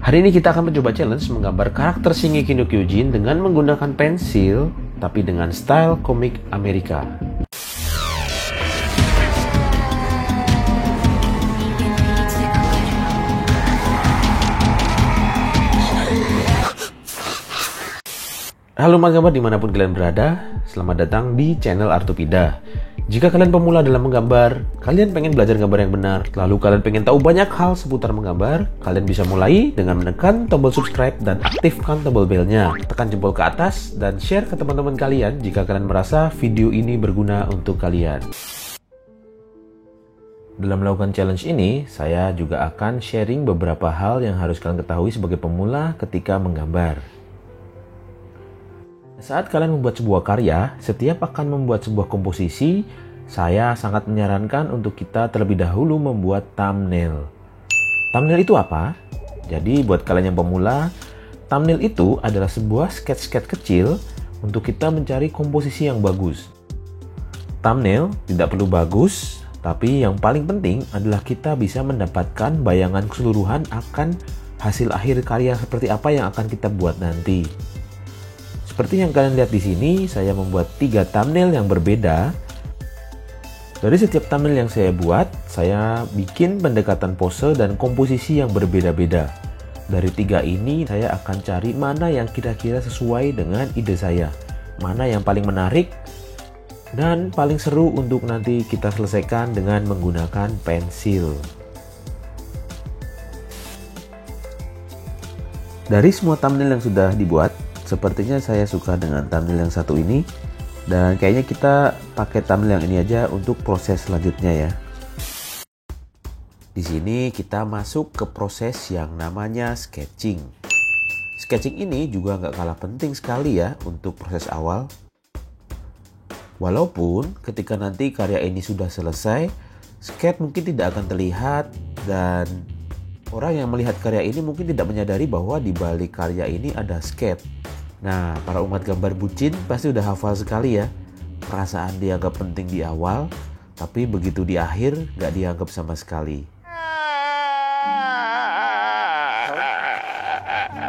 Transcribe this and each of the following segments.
Hari ini kita akan mencoba challenge menggambar karakter Shingeki no Kyojin dengan menggunakan pensil, tapi dengan style komik Amerika. Halo manggambar dimanapun kalian berada, selamat datang di channel Artopida. Jika kalian pemula dalam menggambar, kalian pengen belajar gambar yang benar, lalu kalian pengen tahu banyak hal seputar menggambar, kalian bisa mulai dengan menekan tombol subscribe dan aktifkan tombol belnya. Tekan jempol ke atas dan share ke teman-teman kalian jika kalian merasa video ini berguna untuk kalian. Dalam melakukan challenge ini, saya juga akan sharing beberapa hal yang harus kalian ketahui sebagai pemula ketika menggambar. Saat kalian membuat sebuah karya, setiap akan membuat sebuah komposisi, saya sangat menyarankan untuk kita terlebih dahulu membuat thumbnail. Thumbnail itu apa? Jadi buat kalian yang pemula, thumbnail itu adalah sebuah sketch-sketch kecil untuk kita mencari komposisi yang bagus. Thumbnail tidak perlu bagus, tapi yang paling penting adalah kita bisa mendapatkan bayangan keseluruhan akan hasil akhir karya seperti apa yang akan kita buat nanti. Seperti yang kalian lihat di sini, saya membuat 3 thumbnail yang berbeda. Dari setiap thumbnail yang saya buat, saya bikin pendekatan pose dan komposisi yang berbeda-beda. Dari 3 ini, saya akan cari mana yang kira-kira sesuai dengan ide saya, mana yang paling menarik, dan paling seru untuk nanti kita selesaikan dengan menggunakan pensil. Dari semua thumbnail yang sudah dibuat, sepertinya saya suka dengan thumbnail yang satu ini, dan kayaknya kita pakai thumbnail yang ini aja untuk proses selanjutnya ya. Di sini kita masuk ke proses yang namanya sketching. Sketching ini juga nggak kalah penting sekali ya untuk proses awal. Walaupun ketika nanti karya ini sudah selesai, sketch mungkin tidak akan terlihat dan orang yang melihat karya ini mungkin tidak menyadari bahwa di balik karya ini ada sketch. Nah, para umat gambar bucin pasti udah hafal sekali ya. Perasaan dianggap penting di awal, tapi begitu di akhir nggak dianggap sama sekali.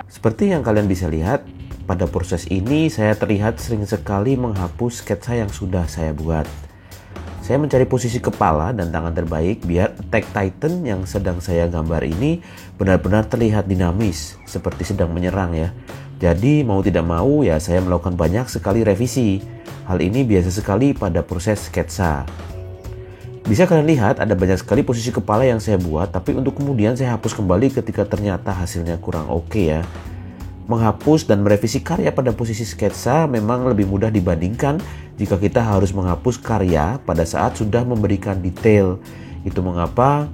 Seperti yang kalian bisa lihat, pada proses ini saya terlihat sering sekali menghapus sketsa yang sudah saya buat. Saya mencari posisi kepala dan tangan terbaik biar Attack Titan yang sedang saya gambar ini benar-benar terlihat dinamis, seperti sedang menyerang ya. Jadi mau tidak mau ya saya melakukan banyak sekali revisi. Hal ini biasa sekali pada proses sketsa. Bisa kalian lihat ada banyak sekali posisi kepala yang saya buat, tapi untuk kemudian saya hapus kembali ketika ternyata hasilnya kurang oke ya. Menghapus dan merevisi karya pada posisi sketsa memang lebih mudah dibandingkan jika kita harus menghapus karya pada saat sudah memberikan detail. Itu mengapa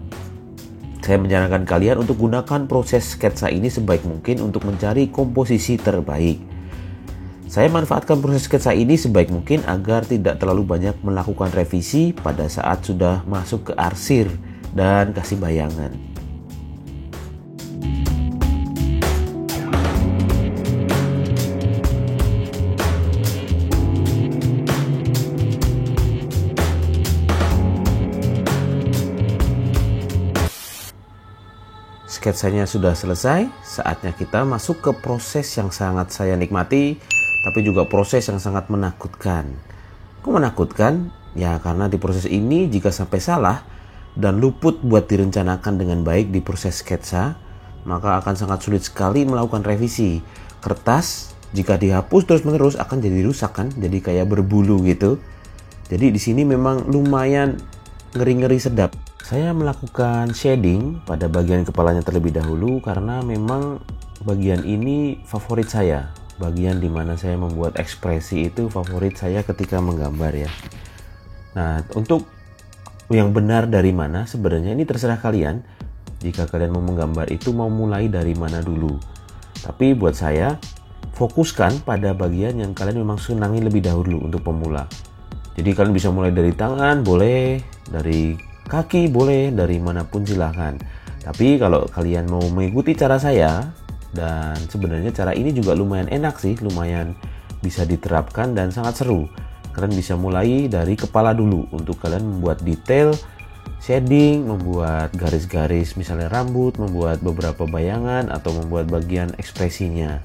saya menyarankan kalian untuk gunakan proses sketsa ini sebaik mungkin untuk mencari komposisi terbaik. Saya manfaatkan proses sketsa ini sebaik mungkin agar tidak terlalu banyak melakukan revisi pada saat sudah masuk ke arsir dan kasih bayangan. Sketsanya sudah selesai, saatnya kita masuk ke proses yang sangat saya nikmati, tapi juga proses yang sangat menakutkan. Kok menakutkan? Ya karena di proses ini jika sampai salah dan luput buat direncanakan dengan baik di proses sketsa, maka akan sangat sulit sekali melakukan revisi. Kertas jika dihapus terus-menerus akan jadi rusak kan, jadi kayak berbulu gitu. Jadi di sini memang lumayan ngeri-ngeri sedap. Saya melakukan shading pada bagian kepalanya terlebih dahulu karena memang bagian ini favorit saya. Bagian dimana saya membuat ekspresi itu favorit saya ketika menggambar ya. Nah, untuk yang benar dari mana sebenarnya ini terserah kalian. Jika kalian mau menggambar itu mau mulai dari mana dulu. Tapi buat saya, fokuskan pada bagian yang kalian memang senangi lebih dahulu untuk pemula. Jadi kalian bisa mulai dari tangan, boleh, dari kaki boleh, dari manapun silahkan. Tapi kalau kalian mau mengikuti cara saya, dan sebenarnya cara ini juga lumayan enak sih, lumayan bisa diterapkan dan sangat seru. Kalian bisa mulai dari kepala dulu untuk kalian membuat detail shading, membuat garis-garis misalnya rambut, membuat beberapa bayangan, atau membuat bagian ekspresinya.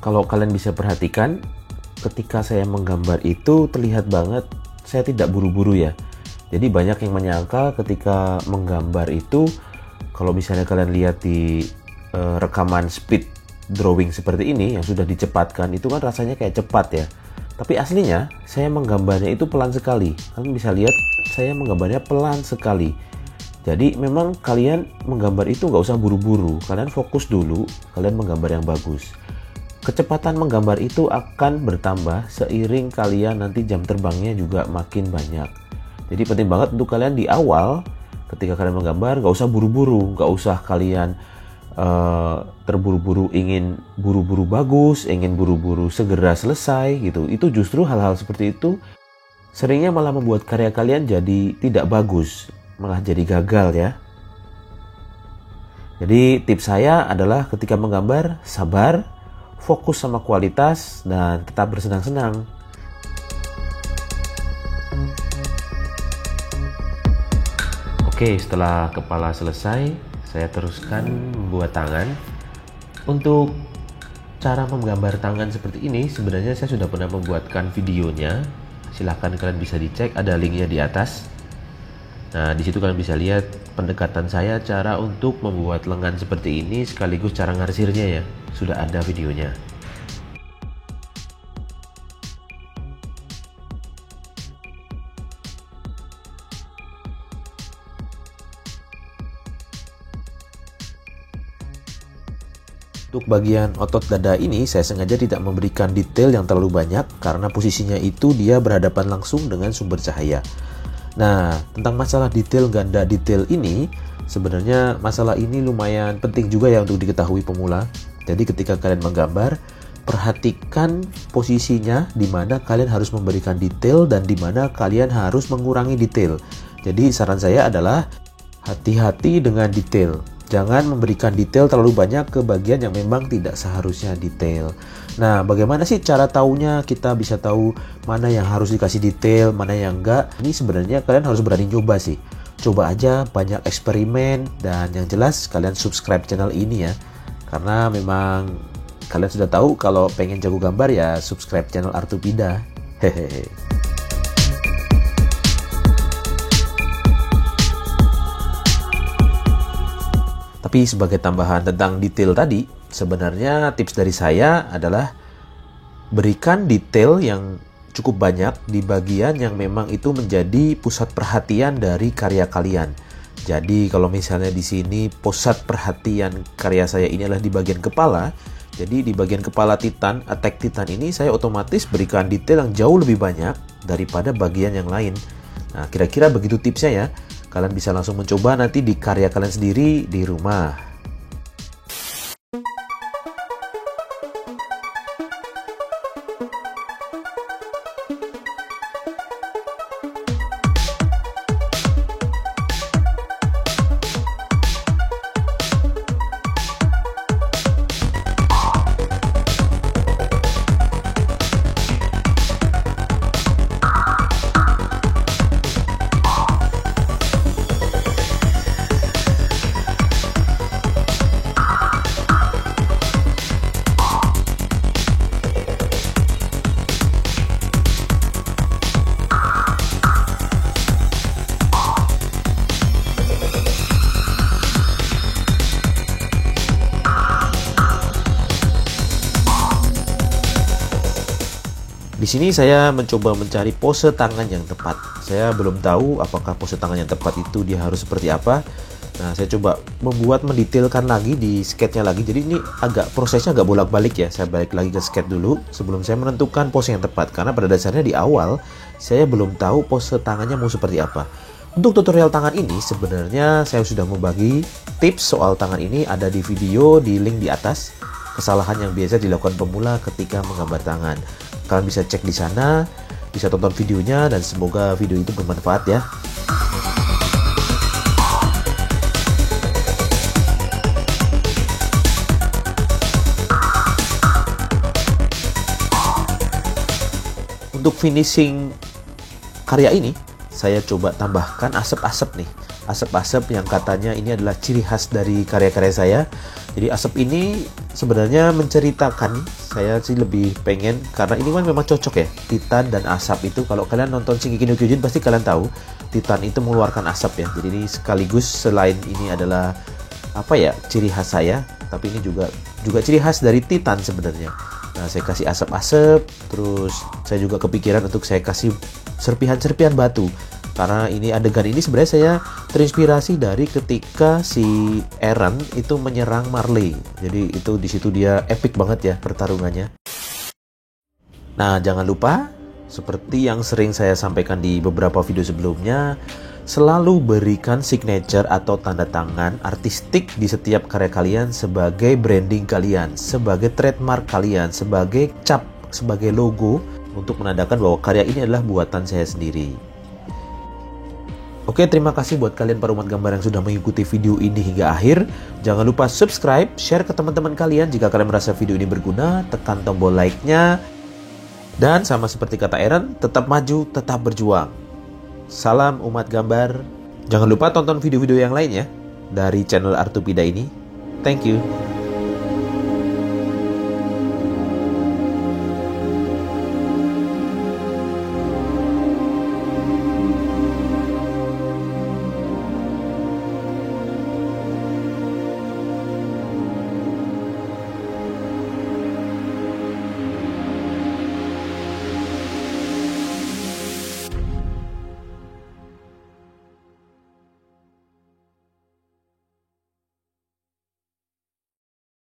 Kalau kalian bisa perhatikan, ketika saya menggambar itu terlihat banget saya tidak buru-buru ya. Jadi banyak yang menyangka ketika menggambar itu, kalau misalnya kalian lihat di rekaman speed drawing seperti ini yang sudah dicepatkan, itu kan rasanya kayak cepat ya. Tapi aslinya saya menggambarnya itu pelan sekali. Kalian bisa lihat saya menggambarnya pelan sekali. Jadi memang kalian menggambar itu nggak usah buru-buru. Kalian fokus dulu, kalian menggambar yang bagus. Kecepatan menggambar itu akan bertambah seiring kalian nanti jam terbangnya juga makin banyak. Jadi penting banget untuk kalian di awal ketika kalian menggambar nggak usah buru-buru, nggak usah kalian terburu-buru ingin buru-buru bagus, ingin buru-buru segera selesai gitu. Itu justru hal-hal seperti itu seringnya malah membuat karya kalian jadi tidak bagus, malah jadi gagal ya. Jadi tips saya adalah ketika menggambar sabar, fokus sama kualitas, dan tetap bersenang-senang. Oke, setelah kepala selesai, saya teruskan membuat tangan. Untuk cara menggambar tangan seperti ini, sebenarnya saya sudah pernah membuatkan videonya. Silahkan kalian bisa dicek, ada linknya di atas. Nah, di situ kalian bisa lihat pendekatan saya cara untuk membuat lengan seperti ini, sekaligus cara ngarsirnya ya. Sudah ada videonya. Untuk bagian otot dada ini saya sengaja tidak memberikan detail yang terlalu banyak karena posisinya itu dia berhadapan langsung dengan sumber cahaya. Nah, tentang masalah detail ganda detail ini, sebenarnya masalah ini lumayan penting juga ya untuk diketahui pemula. Jadi ketika kalian menggambar, perhatikan posisinya di mana kalian harus memberikan detail dan di mana kalian harus mengurangi detail. Jadi saran saya adalah hati-hati dengan detail. Jangan memberikan detail terlalu banyak ke bagian yang memang tidak seharusnya detail. Nah, bagaimana sih cara taunya? Kita bisa tahu mana yang harus dikasih detail, mana yang enggak. Ini sebenarnya kalian harus berani coba sih. Coba aja, banyak eksperimen, dan yang jelas kalian subscribe channel ini ya. Karena memang kalian sudah tahu kalau pengen jago gambar ya subscribe channel Artupida. Hehehe. Tapi sebagai tambahan tentang detail tadi, sebenarnya tips dari saya adalah berikan detail yang cukup banyak di bagian yang memang itu menjadi pusat perhatian dari karya kalian. Jadi kalau misalnya di sini pusat perhatian karya saya ini adalah di bagian kepala, jadi di bagian kepala Titan, Attack Titan ini saya otomatis berikan detail yang jauh lebih banyak daripada bagian yang lain. Nah, kira-kira begitu tipsnya ya. Kalian bisa langsung mencoba nanti di karya kalian sendiri di rumah. Di sini saya mencoba mencari pose tangan yang tepat. Saya belum tahu apakah pose tangan yang tepat itu dia harus seperti apa. Nah, saya coba mendetailkan lagi di sketnya lagi. Jadi ini prosesnya agak bolak-balik ya. Saya balik lagi ke sketch dulu sebelum saya menentukan pose yang tepat. Karena pada dasarnya di awal saya belum tahu pose tangannya mau seperti apa. Untuk tutorial tangan ini sebenarnya saya sudah membagi tips soal tangan ini ada di video di link di atas. Kesalahan yang biasa dilakukan pemula ketika menggambar tangan. Kalian bisa cek di sana, bisa tonton videonya, dan semoga video itu bermanfaat ya. Untuk finishing karya ini, saya coba tambahkan asap-asap nih. asap-asap yang katanya ini adalah ciri khas dari karya-karya saya. Jadi asap ini sebenarnya menceritakan, saya sih lebih pengen, karena ini kan memang cocok ya, Titan dan asap itu. Kalau kalian nonton Shingeki no Kyojin pasti kalian tahu Titan itu mengeluarkan asap ya. Jadi ini sekaligus, selain ini adalah apa ya, ciri khas saya, tapi ini juga ciri khas dari Titan sebenarnya. Nah, saya kasih asap-asap, terus saya juga kepikiran untuk saya kasih serpihan-serpihan batu. Karena ini adegan ini sebenarnya saya terinspirasi dari ketika si Eren itu menyerang Marley. Jadi itu di situ dia epic banget ya pertarungannya. Nah, jangan lupa seperti yang sering saya sampaikan di beberapa video sebelumnya, selalu berikan signature atau tanda tangan artistik di setiap karya kalian sebagai branding kalian, sebagai trademark kalian, sebagai cap, sebagai logo untuk menandakan bahwa karya ini adalah buatan saya sendiri. Oke, terima kasih buat kalian para umat gambar yang sudah mengikuti video ini hingga akhir. Jangan lupa subscribe, share ke teman-teman kalian jika kalian merasa video ini berguna, tekan tombol like-nya. Dan sama seperti kata Eren, tetap maju, tetap berjuang. Salam umat gambar. Jangan lupa tonton video-video yang lain ya dari channel Artupida ini. Thank you.